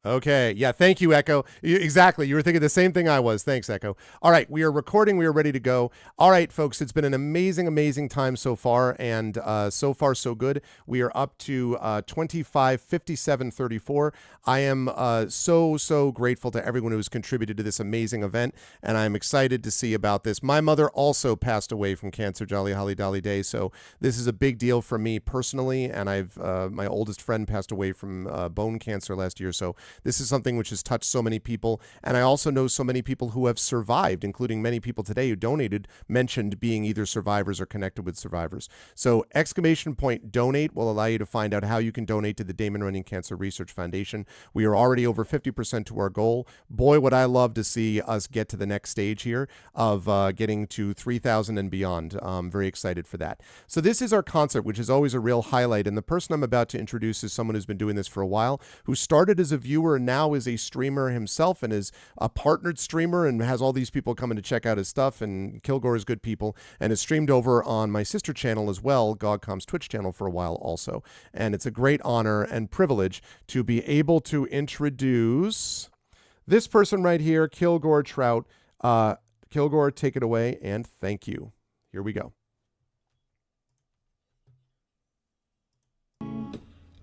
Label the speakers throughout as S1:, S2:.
S1: Okay. Yeah. Thank you, Echo. Exactly. You were thinking the same thing I was. Thanks, Echo. All right. We are recording. We are ready to go. All right, folks. It's been an amazing, amazing time so far. And so far, so good. We are up to 25:57:34. I am so grateful to everyone who has contributed to this amazing event. And I'm excited to see about this. My mother also passed away from cancer, Jolly Holly Dolly Day. So this is a big deal for me personally. And my oldest friend passed away from bone cancer last year. So this is something which has touched so many people. And I also know so many people who have survived, including many people today who donated, mentioned being either survivors or connected with survivors. So !donate will allow you to find out how you can donate to the Damon Runyon Cancer Research Foundation. We are already over 50% to our goal. Boy, would I love to see us get to the next stage here of getting to 3,000 and beyond. I'm very excited for that. So this is our concert, which is always a real highlight. And the person I'm about to introduce is someone who's been doing this for a while, who started as a viewer and now is a streamer himself and is a partnered streamer and has all these people coming to check out his stuff, and Kilgore is good people, and has streamed over on my sister channel as well, GogCom's Twitch channel, for a while also. And it's a great honor and privilege to be able to introduce this person right here, Kilgore Trout. Kilgore, take it away, and thank you. Here we go.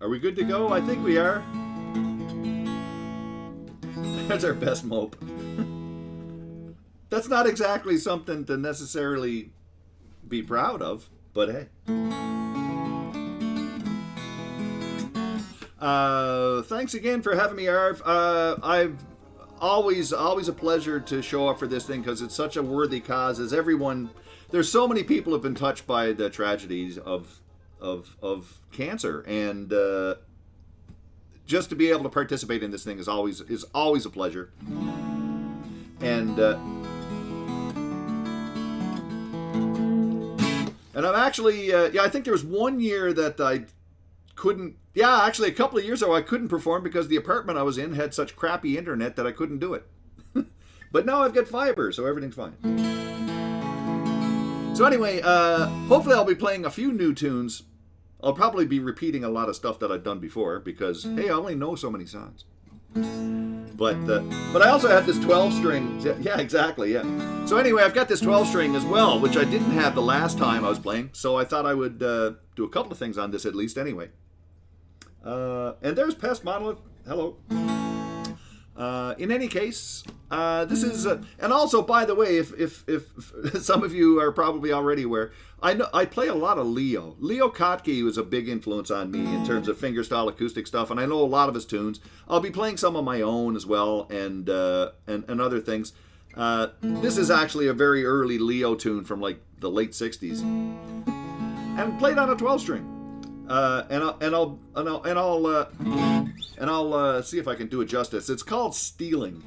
S2: Are we good to go? I think we are. That's our best mope. That's not exactly something to necessarily be proud of, but hey. Thanks again for having me, Arv. I've always a pleasure to show up for this thing because it's such a worthy cause. As everyone, there's so many people have been touched by the tragedies of cancer, and just to be able to participate in this thing is always a pleasure. And I'm actually I think there was one year that I couldn't. Yeah, actually a couple of years ago I couldn't perform because the apartment I was in had such crappy internet that I couldn't do it. But now I've got fiber, so everything's fine. So anyway, hopefully I'll be playing a few new tunes. I'll probably be repeating a lot of stuff that I've done before because, hey, I only know so many songs. But I also have this 12-string. Yeah, exactly, yeah. So anyway, I've got this 12-string as well, which I didn't have the last time I was playing. So I thought I would do a couple of things on this at least anyway. And there's Pest Monolith. Hello. In any case, this is, and also, by the way, if some of you are probably already aware, I play a lot of Leo. Leo Kottke was a big influence on me in terms of fingerstyle acoustic stuff, and I know a lot of his tunes. I'll be playing some of my own as well, and other things. This is actually a very early Leo tune from like the late '60s, and played on a 12-string. I'll see if I can do it justice. It's called Stealing.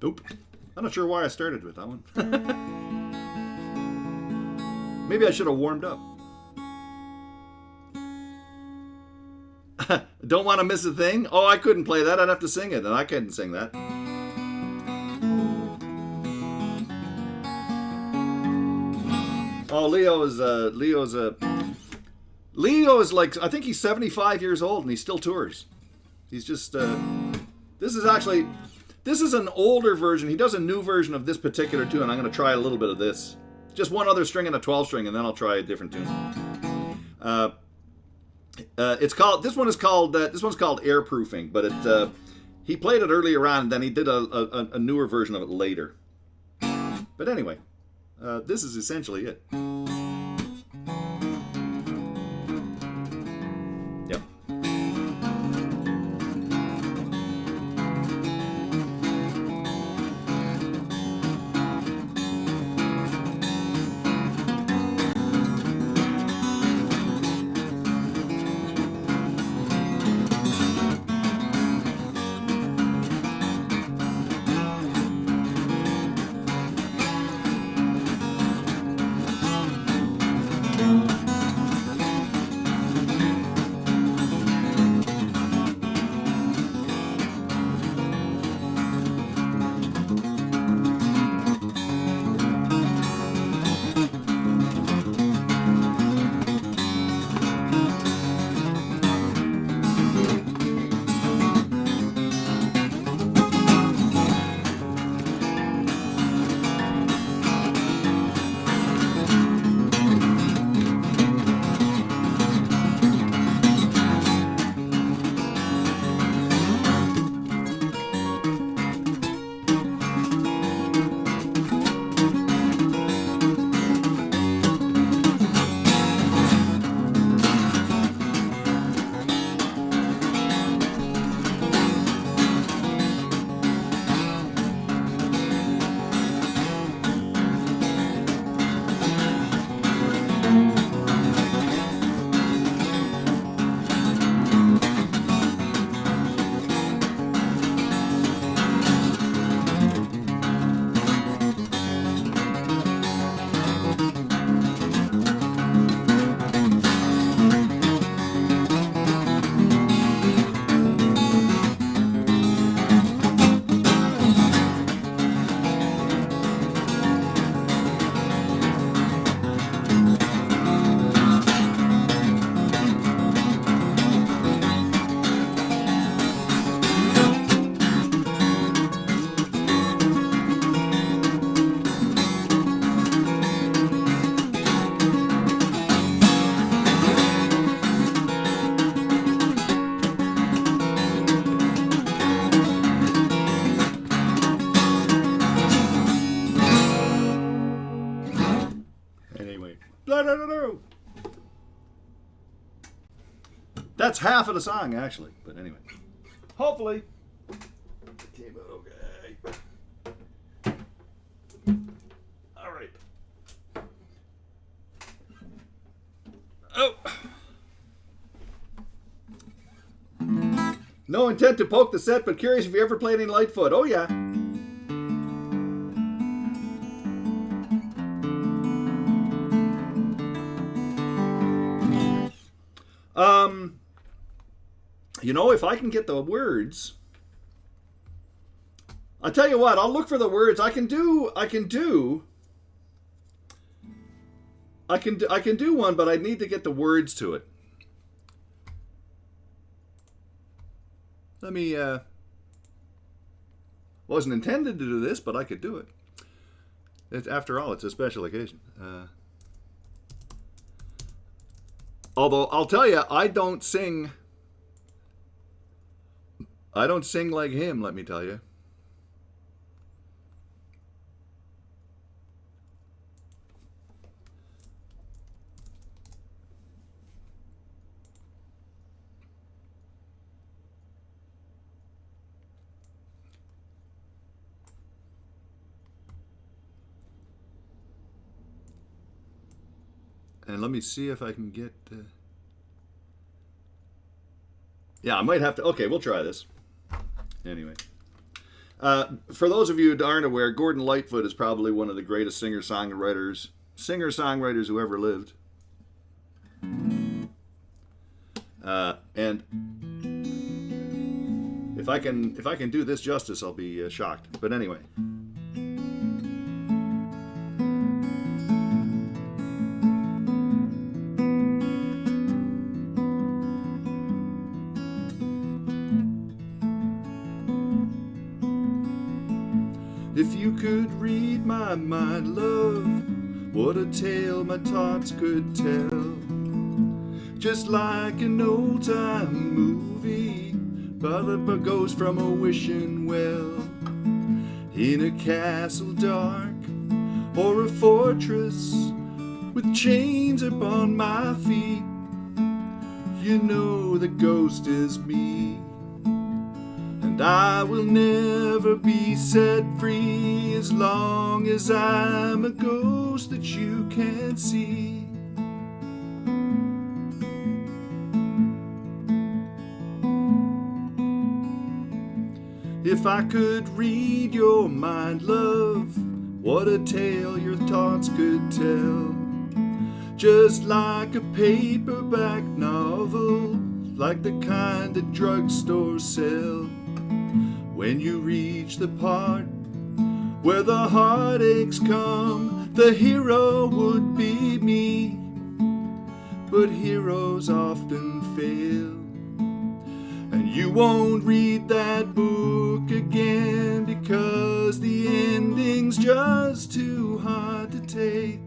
S2: Oop. I'm not sure why I started with that one. Maybe I should have warmed up. Don't want to miss a thing? Oh, I couldn't play that. I'd have to sing it, and I couldn't sing that. Oh, Leo is like, I think he's 75 years old and he still tours. He's just this is an older version. He does a new version of this particular tune. I'm going to try a little bit of this. Just one other string and a 12 string, and then I'll try a different tune. This one's called Airproofing, but he played it earlier on, and then he did a newer version of it later. But anyway, this is essentially it. Yep. That's half of the song, actually. But anyway. Hopefully. It came out okay. All right. Oh. No intent to poke the set, but curious if you ever played any Lightfoot. Oh, yeah. You know, if I can get the words, I'll tell you what, I'll look for the words. I can do one, but I need to get the words to it. Let me, wasn't intended to do this, but I could do it. After all, it's a special occasion. Although, I'll tell you, I don't sing like him, let me tell you. And let me see if I can get... Yeah, I might have to... Okay, we'll try this. Anyway. For those of you who aren't aware, Gordon Lightfoot is probably one of the greatest singer-songwriters who ever lived. And if I can do this justice, I'll be shocked. But anyway. If you could read my mind, love, what a tale my thoughts could tell. Just like an old-time movie, but it goes from a wishing well. In a castle dark, or a fortress with chains upon my feet, you know the ghost is me. And I will never be set free as long as I'm a ghost that you can't see. If I could read your mind, love, what a tale your thoughts could tell. Just like a paperback novel, like the kind that drugstores sell. When you reach the part where the heartaches come, the hero would be me. But heroes often fail, and you won't read that book again because the ending's just too hard to take.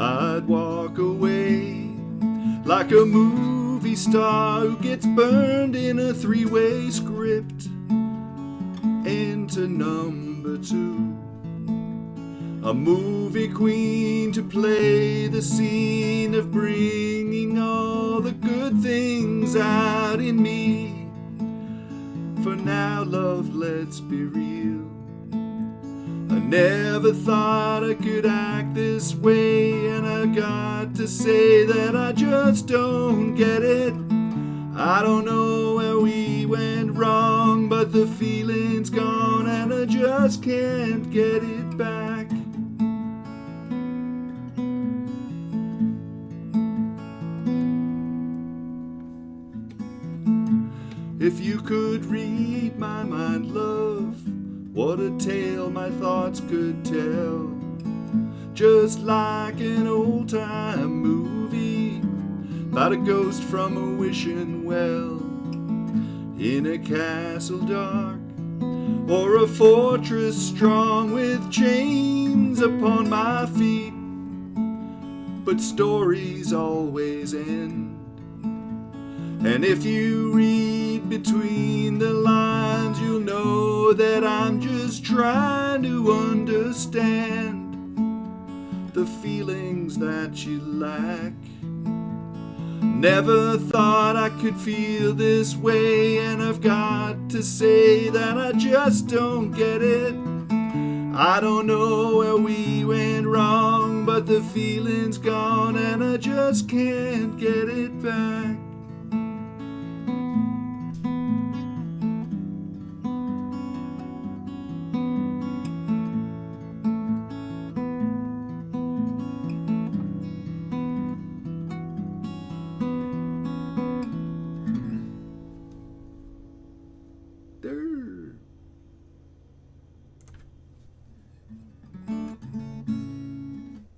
S2: I'd walk away like a movie star who gets burned in a three-way script. Into number 2, a movie queen to play the scene of bringing all the good things out in me. For now, love, let's be real. I never thought I could act this way, and I got to say that I just don't get it. I don't know where we went wrong, but the feeling's gone and I just can't get it back. If you could read my mind, love, what a tale my thoughts could tell. Just like an old-time movie about a ghost from a wishing well. In a castle dark, or a fortress strong with chains upon my feet. But stories always end, and if you read between the lines, you'll know that I'm just trying to understand the feelings that you lack. Never thought I could feel this way, and I've got to say that I just don't get it. I don't know where we went wrong, but the feeling's gone and I just can't get it back.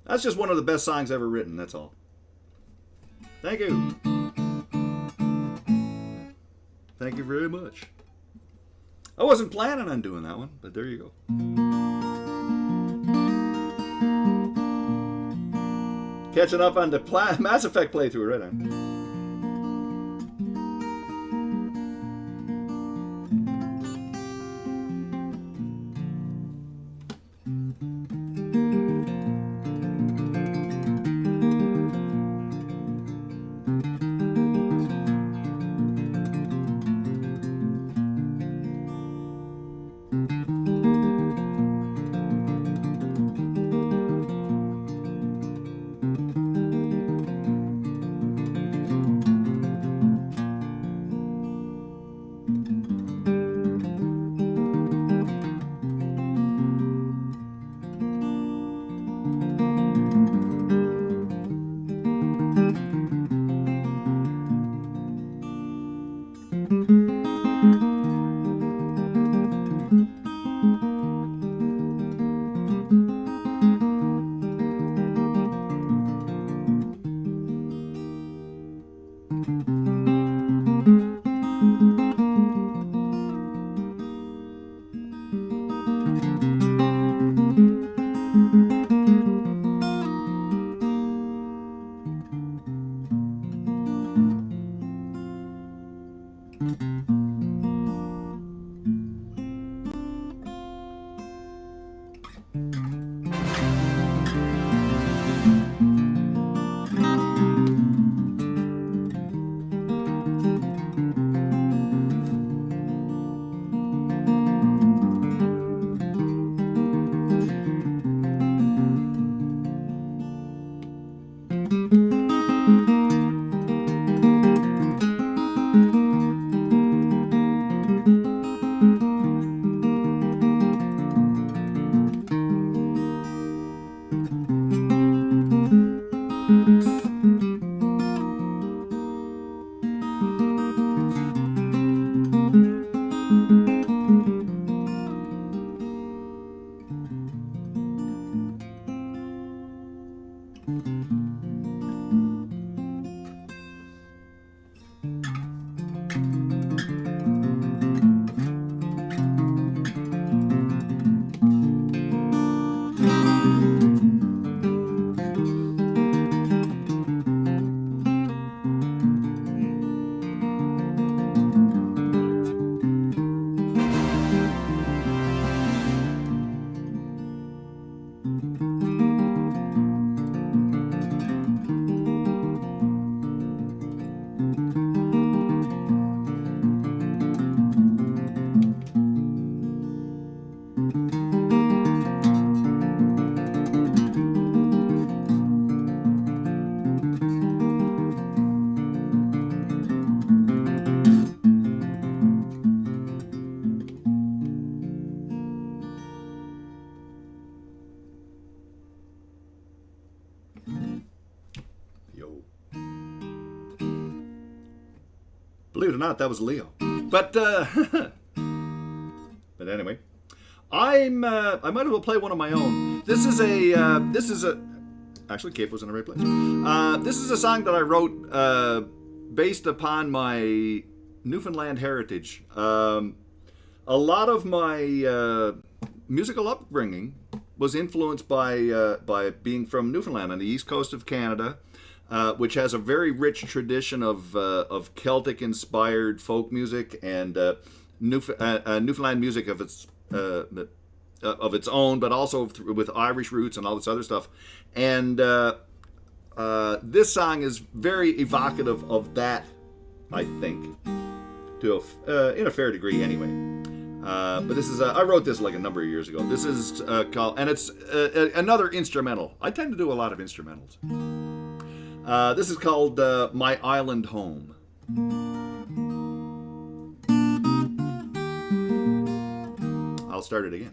S2: That's just one of the best songs ever written, that's all. Thank you. Thank you very much. I wasn't planning on doing that one, but there you go. Catching up on the Mass Effect playthrough, right on. Yo. Believe it or not, that was Leo. But but anyway, I might as well play one of my own. This is a actually Cape was in the right place. This is a song that I wrote based upon my Newfoundland heritage. A lot of my musical upbringing was influenced by being from Newfoundland on the east coast of Canada, which has a very rich tradition of Celtic-inspired folk music and Newfoundland music of its own, but also with Irish roots and all this other stuff. And this song is very evocative of that, I think, to in a fair degree, anyway. But this is I wrote this like a number of years ago. This is called, and it's another instrumental. I tend to do a lot of instrumentals. This is called My Island Home. I'll start it again.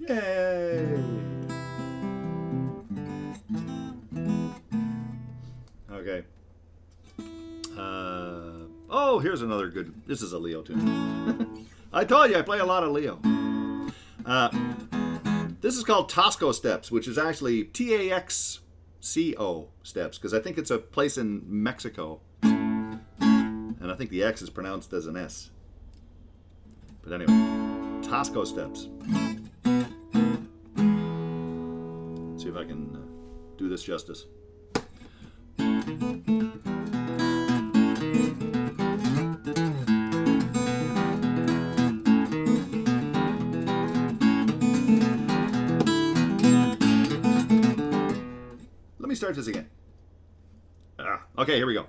S2: Yay! Okay. Oh, here's another good. This is a Leo tune. I told you I play a lot of Leo. This is called Tasco Steps, which is actually Taxco Steps, because I think it's a place in Mexico, and I think the X is pronounced as an S. But anyway, Tasco Steps. See if I can do this justice. restart this again. Okay, here we go.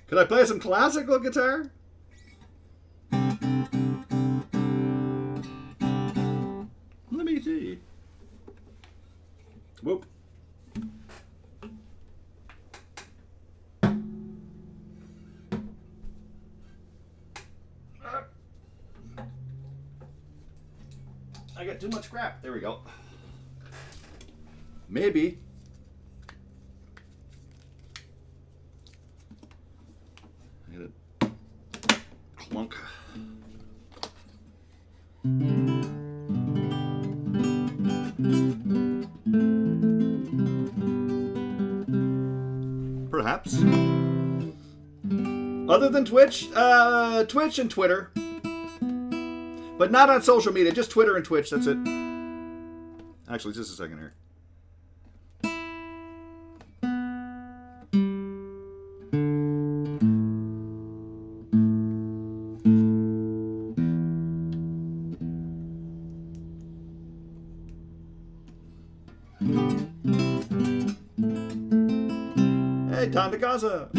S2: Could I play some classical guitar? Let me see. Whoop. I got too much crap. There we go. Maybe. I got a clunk. Perhaps. Other than Twitch, Twitch and Twitter. But not on social media, just Twitter and Twitch, that's it. Actually, just a second here. Hey, time to Gaza.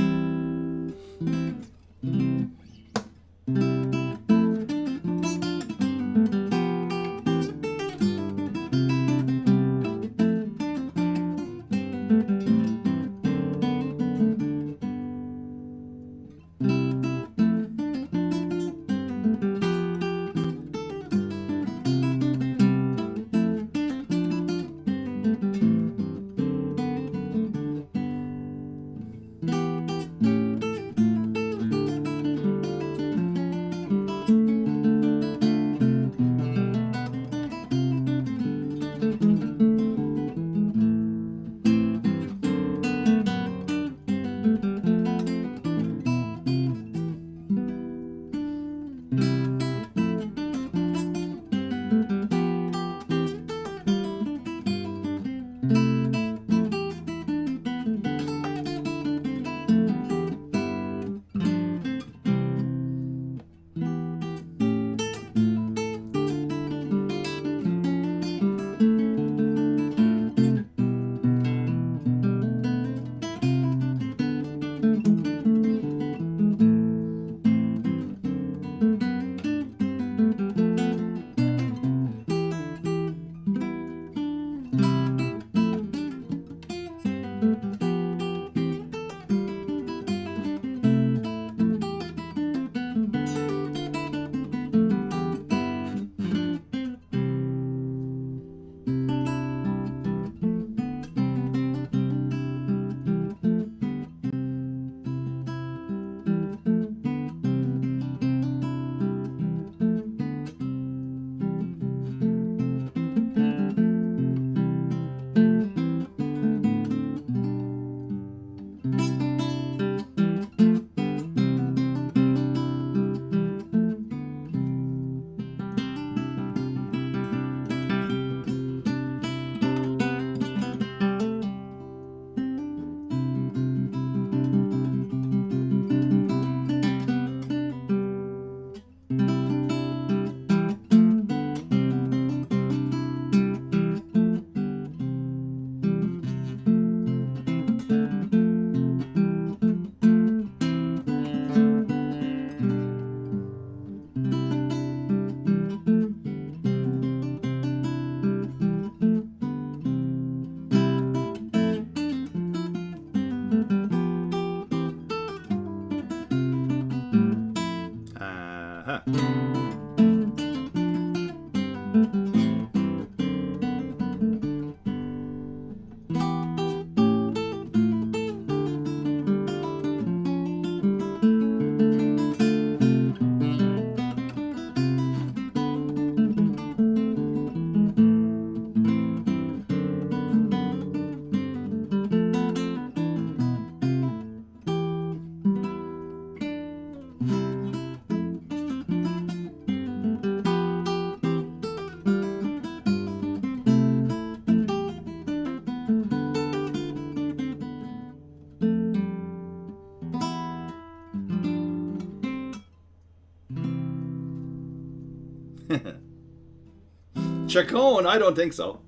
S2: Chacon, I don't think so.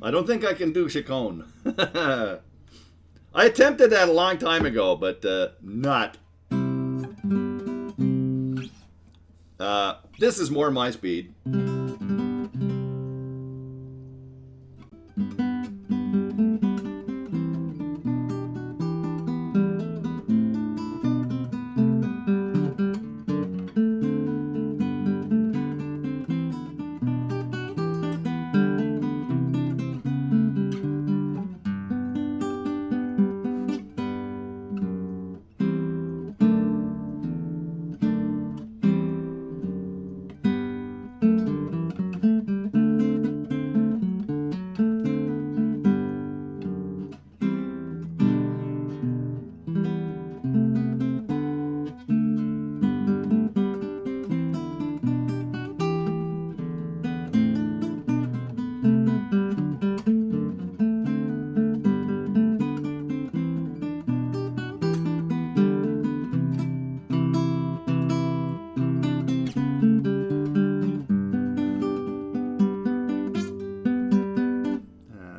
S2: I don't think I can do Chacon. I attempted that a long time ago, but not. This is more my speed.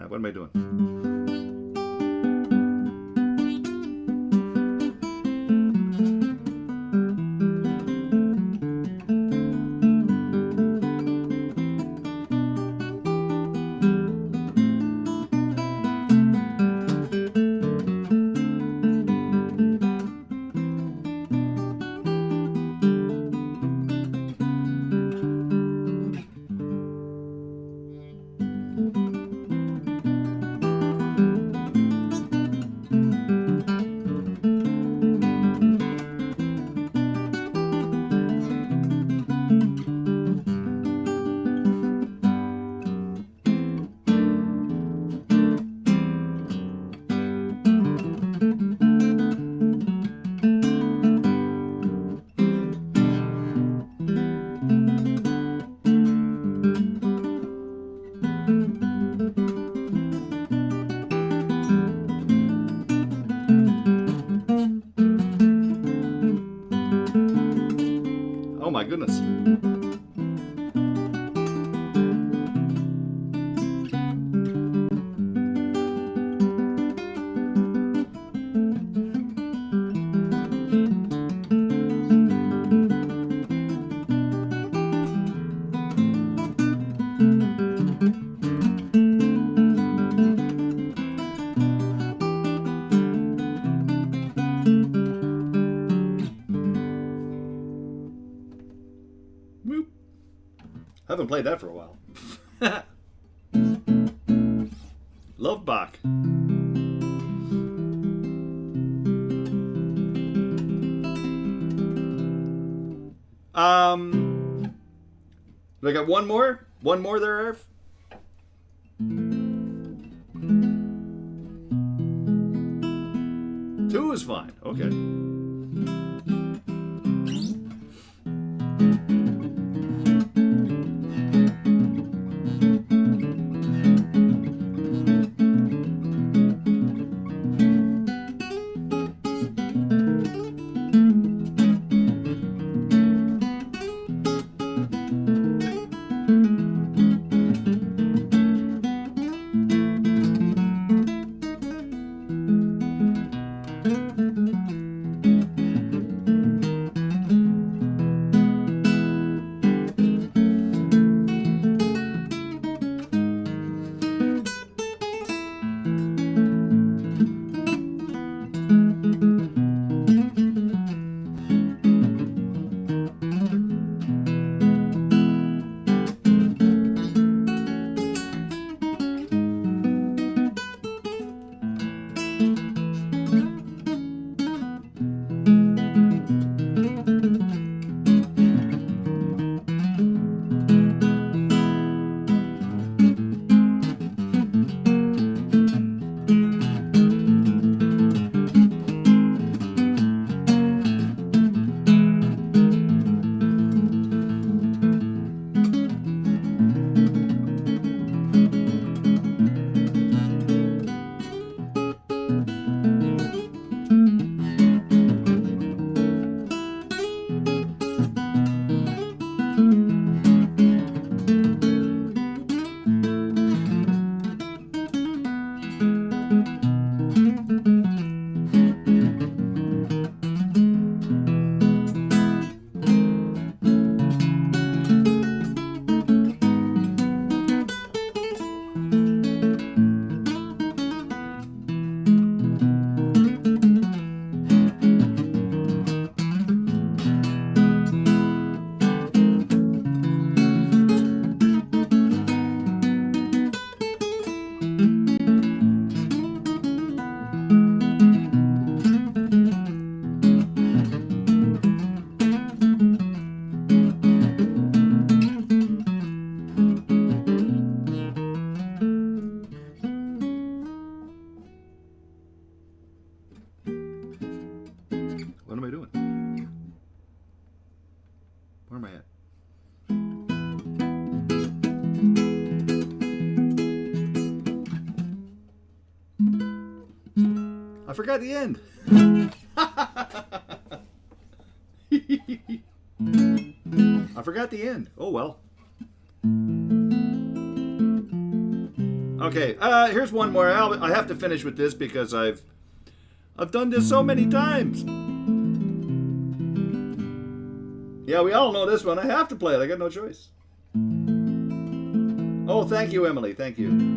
S2: What am I doing? Oh my goodness. Whoop. Haven't played that for a while. Love Bach. I got one more? One more there, Arv? Two is fine. Okay. What am I doing? Where am I at? I forgot the end. I forgot the end. Oh well. Okay, here's one more. I have to finish with this because I've done this so many times. Yeah, we all know this one. I have to play it. I got no choice. Oh, thank you, Emily. Thank you.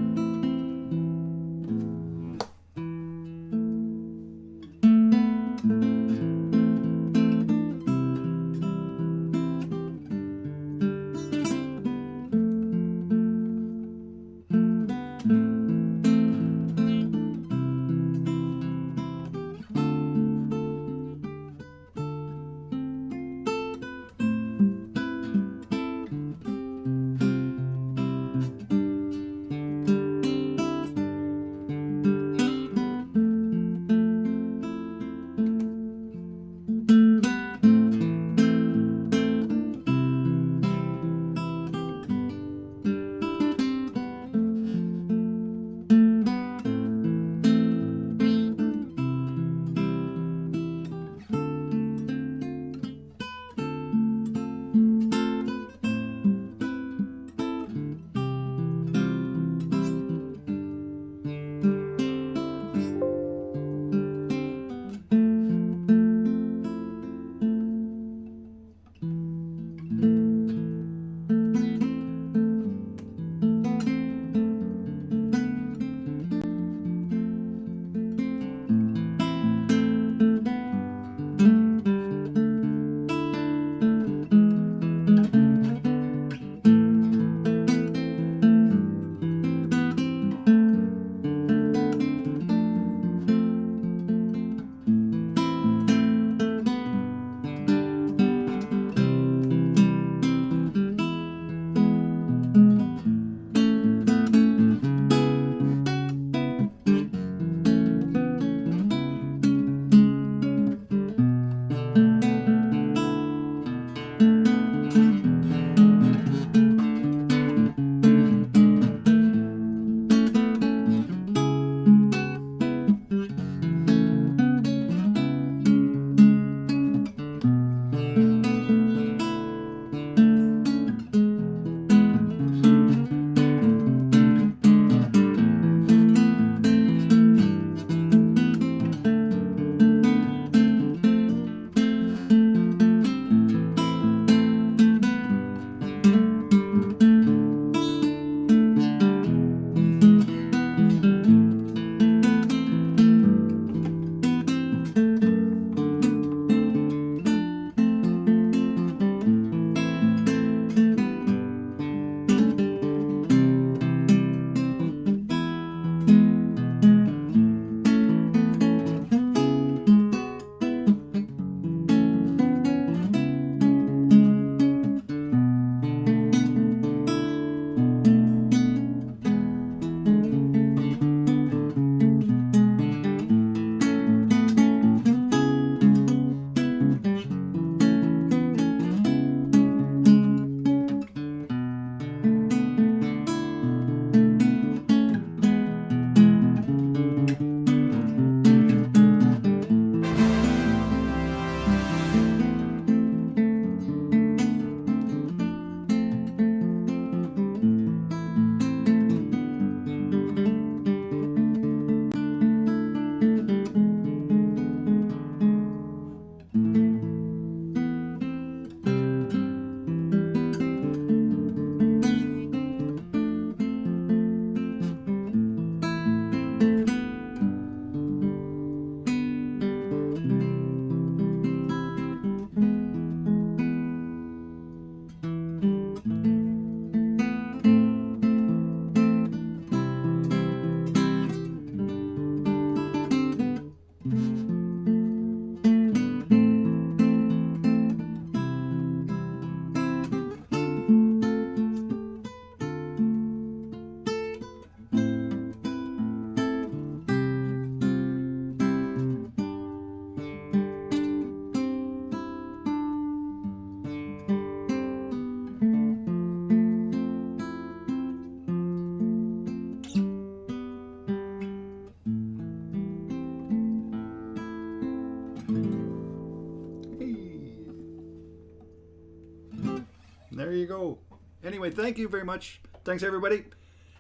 S2: There you go. Anyway, thank you very much. Thanks, everybody.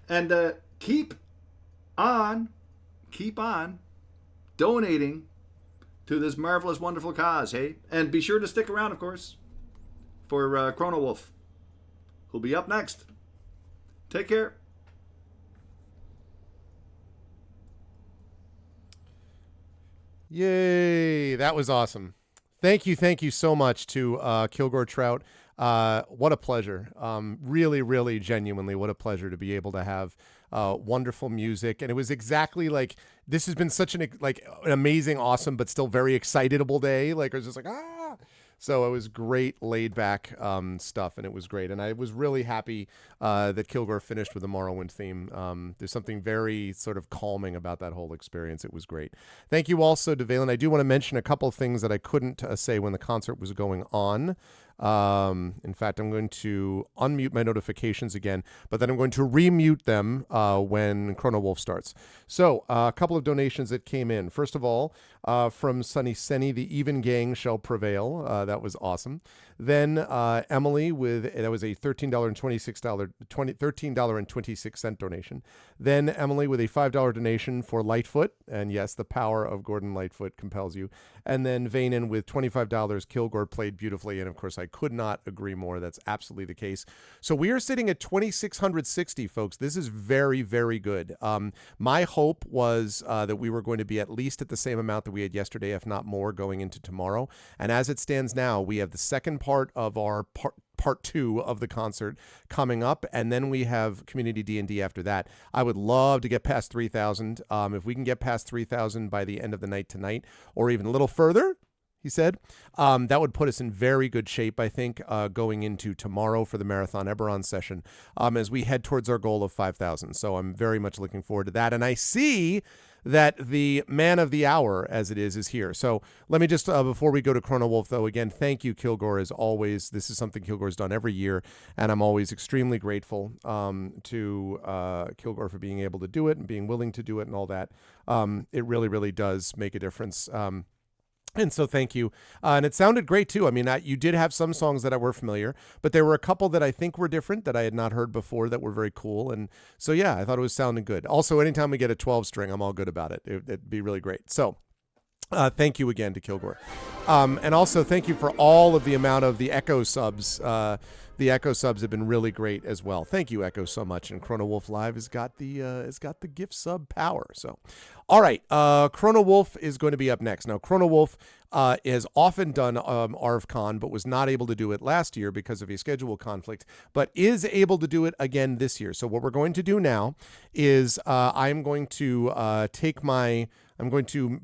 S2: And keep on donating to this marvelous, wonderful cause, hey? And be sure to stick around, of course, for Chrono Wolf, who'll be up next. Take care.
S1: Yay, that was awesome. Thank you so much to Kilgore Trout. What a pleasure. Really, really, genuinely, what a pleasure to be able to have wonderful music. And it was exactly like, this has been such an amazing, awesome, but still very excitable day. Like, I was just like, ah. So it was great, laid back stuff, and it was great. And I was really happy that Kilgore finished with the Morrowind theme. There's something very sort of calming about that whole experience. It was great. Thank you also to Valen. I do want to mention a couple of things that I couldn't say when the concert was going on. In fact, I'm going to unmute my notifications again, but then I'm going to remute them when Chrono Wolf starts. So a couple of donations that came in. First of all, from Sunny Senny, the even gang shall prevail. That was awesome. Then Emily that was a $13.26 donation. Then Emily with a $5 donation for Lightfoot. And yes, the power of Gordon Lightfoot compels you. And then Vanen with $25. Kilgore played beautifully. And of course, I could not agree more. That's absolutely the case. So we are sitting at 2,660, folks. This is very, very good. My hope was that we were going to be at least at the same amount that we had yesterday, if not more, going into tomorrow. And as it stands now, we have the second part of our part two of the concert coming up, and then we have community D&D after that. I would love to get past 3,000. If we can get past 3,000 by the end of the night tonight, or even a little further, he said, that would put us in very good shape, I think, going into tomorrow for the Marathon Eberron session, as we head towards our goal of 5,000. So I'm very much looking forward to that. And I see that the man of the hour, as it is here. So let me just, before we go to Chrono Wolf, though, again, thank you, Kilgore, as always. This is something Kilgore's done every year, and I'm always extremely grateful to Kilgore for being able to do it and being willing to do it and all that. It really, really does make a difference. And so thank you. And it sounded great, too. I mean, you did have some songs that were familiar, but there were a couple that I think were different that I had not heard before that were very cool. And so, yeah, I thought it was sounding good. Also, anytime we get a 12 string, I'm all good about it. It'd be really great. So thank you again to Kilgore. And also thank you for all of the amount of the Echo subs. The Echo subs have been really great as well. Thank you, Echo, so much. And Chrono Wolf Live has got the gift sub power. So, all right, Chrono Wolf is going to be up next. Now, Chrono Wolf has often done ArvCon, but was not able to do it last year because of a schedule conflict, but is able to do it again this year. So what we're going to do now is I'm going to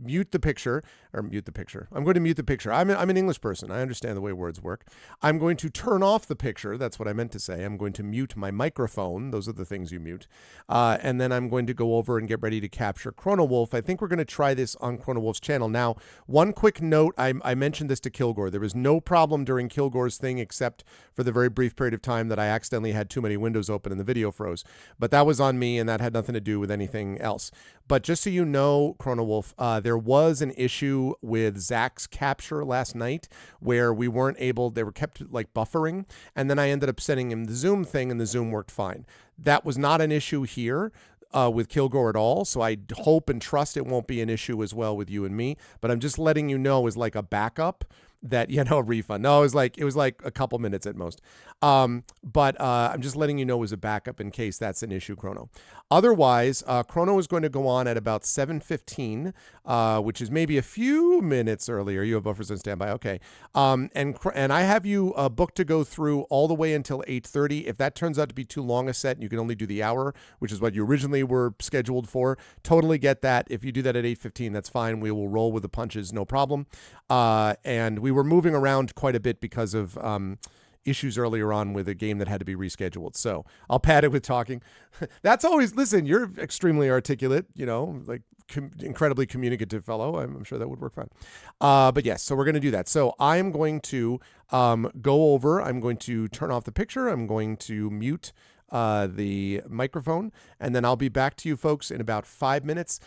S1: mute the picture. I'm going to mute the picture. I'm an English person. I understand the way words work. I'm going to turn off the picture. That's what I meant to say. I'm going to mute my microphone. Those are the things you mute. And then I'm going to go over and get ready to capture Chrono Wolf. I think we're going to try this on Chrono Wolf's channel. Now, one quick note. I mentioned this to Kilgore. There was no problem during Kilgore's thing except for the very brief period of time that I accidentally had too many windows open and the video froze. But that was on me, and that had nothing to do with anything else. But just so you know, Chrono Wolf, there was an issue with Zach's capture last night where we weren't able, they were kept like buffering, and then I ended up sending him the Zoom thing and the Zoom worked fine. That was not an issue here with Kilgore at all, so I hope and trust it won't be an issue as well with you and me, but I'm just letting you know as like a backup that, refund. No, it was like a couple minutes at most. But I'm just letting you know as a backup in case that's an issue, Chrono. Otherwise, Chrono is going to go on at about 7:15, which is maybe a few minutes earlier. You have buffers on standby. Okay. And I have you booked to go through all the way until 8:30. If that turns out to be too long a set and you can only do the hour, which is what you originally were scheduled for, totally get that. If you do that at 8:15, that's fine. We will roll with the punches, no problem. And we were moving around quite a bit because of issues earlier on with a game that had to be rescheduled. So I'll pad it with talking. That's always, listen, you're extremely articulate, incredibly communicative fellow. I'm sure that would work fine. But yes, so we're going to do that. So I'm going to go over, I'm going to turn off the picture. I'm going to mute the microphone, and then I'll be back to you folks in about 5 minutes.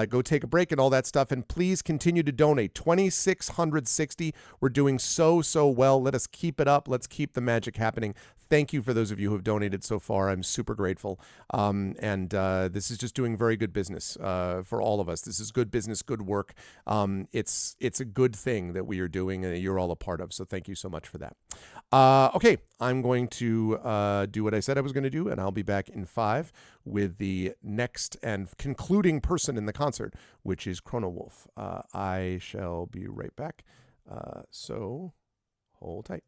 S1: Go take a break and all that stuff, and please continue to donate. 2,660. We're doing so well. Let us keep it up. Let's keep the magic happening. thank you for those of you who have donated so far. I'm super grateful. And this is just doing very good business for all of us. This is good business, good work. It's a good thing that we are doing and that you're all a part of. So thank you so much for that. Okay, I'm going to do what I said I was going to do, and I'll be back in 5 with the next and concluding person in the concert, which is Chrono Wolf. I shall be right back. So hold tight.